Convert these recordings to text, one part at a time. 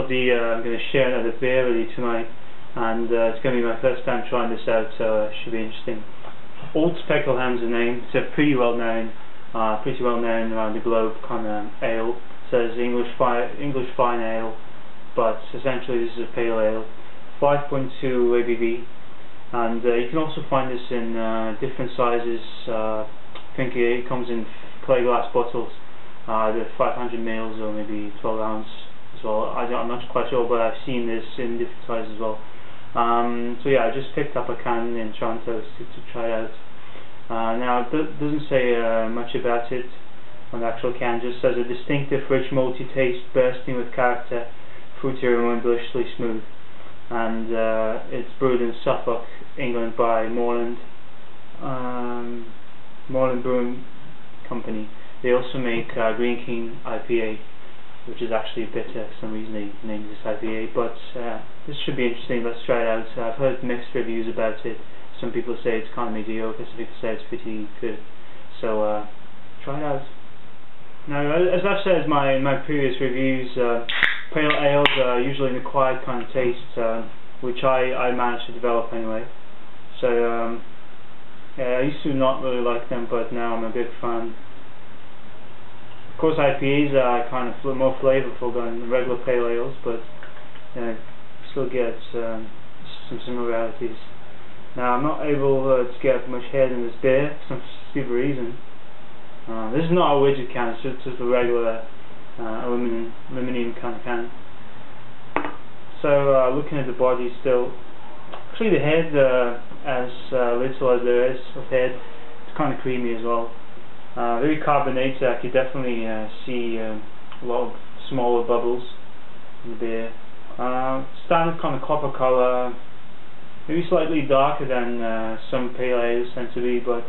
unfortunately I'm going to share another beer with you tonight, and it's going to be my first time trying this out, so it should be interesting. Old Speckled Hen's the name. It's a pretty well known around the globe kind of ale. It says English fine ale, but essentially this is a pale ale. 5.2 ABV, and you can also find this in different sizes. I think it comes in clay glass bottles, either 500 ml or maybe 12 ounce as well. I'm not quite sure, but I've seen this in different sizes as well. So yeah, I just picked up a can in Toronto to try it out. Now it doesn't say much about it on the actual can. It just says a distinctive rich malty taste bursting with character, fruity aroma and deliciously smooth. And it's brewed in Suffolk, England by Moreland Brewing Company. They also make Green King IPA, which is actually bitter. For some reason they named this IPA, but this should be interesting. Let's try it out. I've heard mixed reviews about it. Some people say it's kind of mediocre, some people say it's pretty good. So try it out. Now, as I've said in my previous reviews, pale ales are usually an acquired kind of taste, which I managed to develop anyway. So yeah, I used to not really like them, but now I'm a big fan. Of course, IPAs are kind of more flavorful than regular pale ales, but you know, still get some similarities. Now, I'm not able to get much head in this beer for some stupid reason. This is not a widget can, it's just a regular aluminum kind of can. So looking at the body still, actually the head, as little as there is of head, it's kind of creamy as well. Very carbonated. I could definitely see a lot of smaller bubbles in the beer. Standard kind of copper color, maybe slightly darker than some pale ales tend to be, but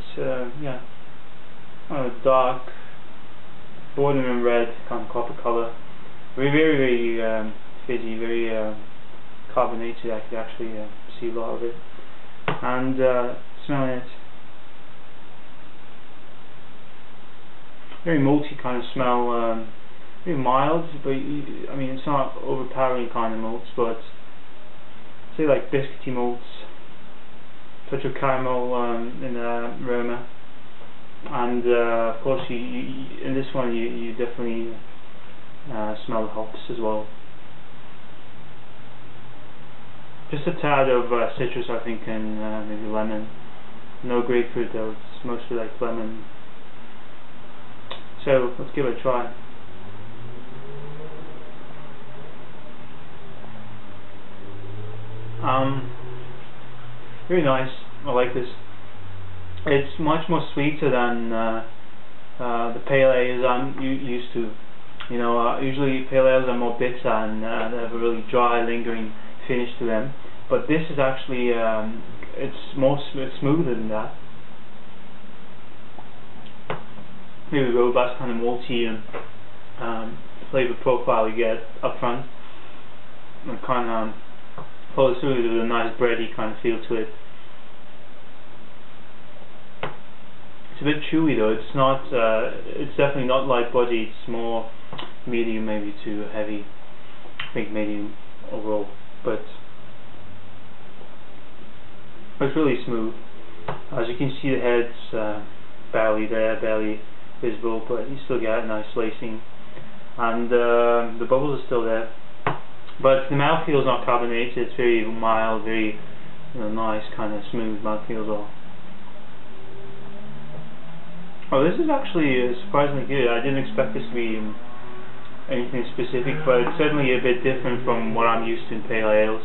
yeah, dark, border and red kind of copper color. Very fizzy, very carbonated. I could actually see a lot of it. And smelling it, very malty kind of smell. Very mild, but I mean it's not overpowering kind of malts, but say like biscuity malts, touch of caramel in the aroma, and of course in this one you definitely smell hops as well. Just a tad of citrus, I think, and maybe lemon. No grapefruit though, it's mostly like lemon. So let's give it a try. Very nice. I like this. It's much more sweeter than the pale ales I'm used to. You know, usually pale ales are more bitter and they have a really dry, lingering finish to them. But this is actually it's smoother than that. Maybe robust kind of malty flavor profile you get up front. And kind of follows through with a nice bready kind of feel to it. It's a bit chewy though. It's not. It's definitely not light body. It's more medium, maybe to heavy. I think medium overall, but it's really smooth. As you can see, the head's barely there, barely visible, but you still get a nice lacing, and the bubbles are still there. But the mouthfeel is not carbonated. It's very mild, very nice kind of smooth mouthfeel as well. Oh, this is actually surprisingly good. I didn't expect this to be anything specific, but it's certainly a bit different from what I'm used to in pale ales,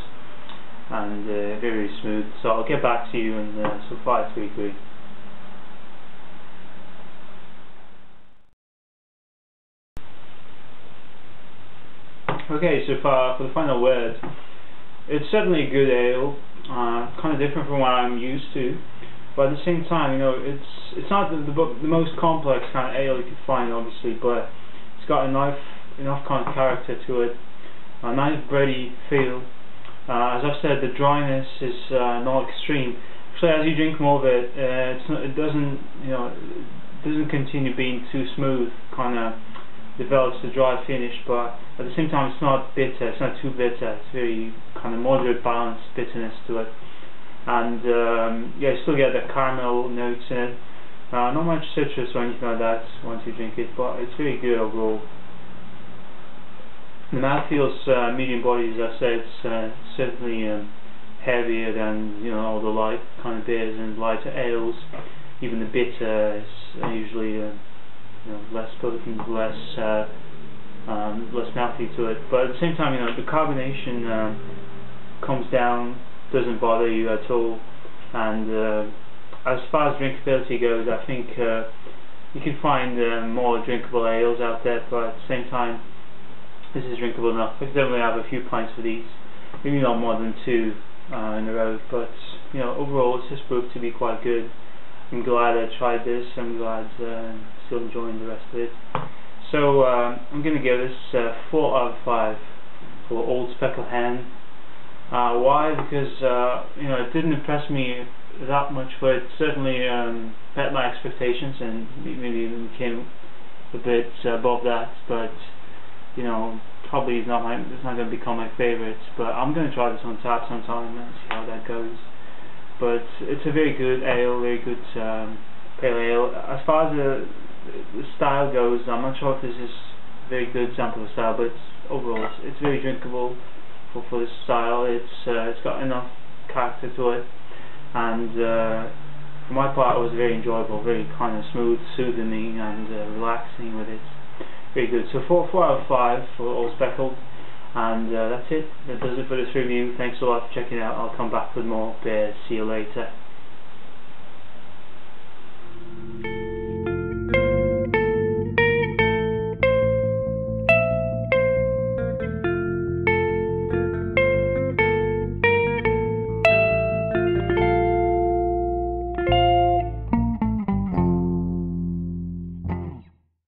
and very smooth. So I'll get back to you in so far 3 3. Okay, so for the final word, it's certainly a good ale, kind of different from what I'm used to, but at the same time, it's not the most complex kind of ale you could find, obviously, but it's got enough kind of character to it, a nice bready feel. As I've said, the dryness is not extreme. Actually, as you drink more of it, it doesn't continue being too smooth, kind of develops a dry finish, but at the same time it's not bitter, it's not too bitter, it's very kind of moderate balanced bitterness to it. And yeah, you still get the caramel notes in it. Not much citrus or anything like that once you drink it, but it's very good overall. The mouth feels medium body, as I said. It's certainly heavier than all the light kind of beers and lighter ales. Even the bitter is usually less potent, less mouthy to it. But at the same time, the carbonation comes down, doesn't bother you at all. And as far as drinkability goes, I think you can find more drinkable ales out there, but at the same time, this is drinkable enough. I could definitely have a few pints of these, maybe not more than 2 in a row, but overall it's just proved to be quite good. I'm glad I tried this. I'm glad I'm still enjoying the rest of it. So I'm going to give this 4 out of 5 for Old Speckled Hen. Why? Because it didn't impress me that much, but it certainly met my expectations and maybe even came a bit above that. But probably it's not going to become my favorite. But I'm going to try this on tap sometime and see how that goes. But it's a very good ale, very good pale ale. As far as the style goes, I'm not sure if this is a very good example of style, but overall it's very drinkable for this style. It's got enough character to it, and for my part it was very enjoyable, very kind of smooth, soothing and relaxing with it. Very good. So 4 out of 5 for Old Speckled. And that's it. That does it for this review. Thanks a lot for checking it out. I'll come back with more beers. See you later.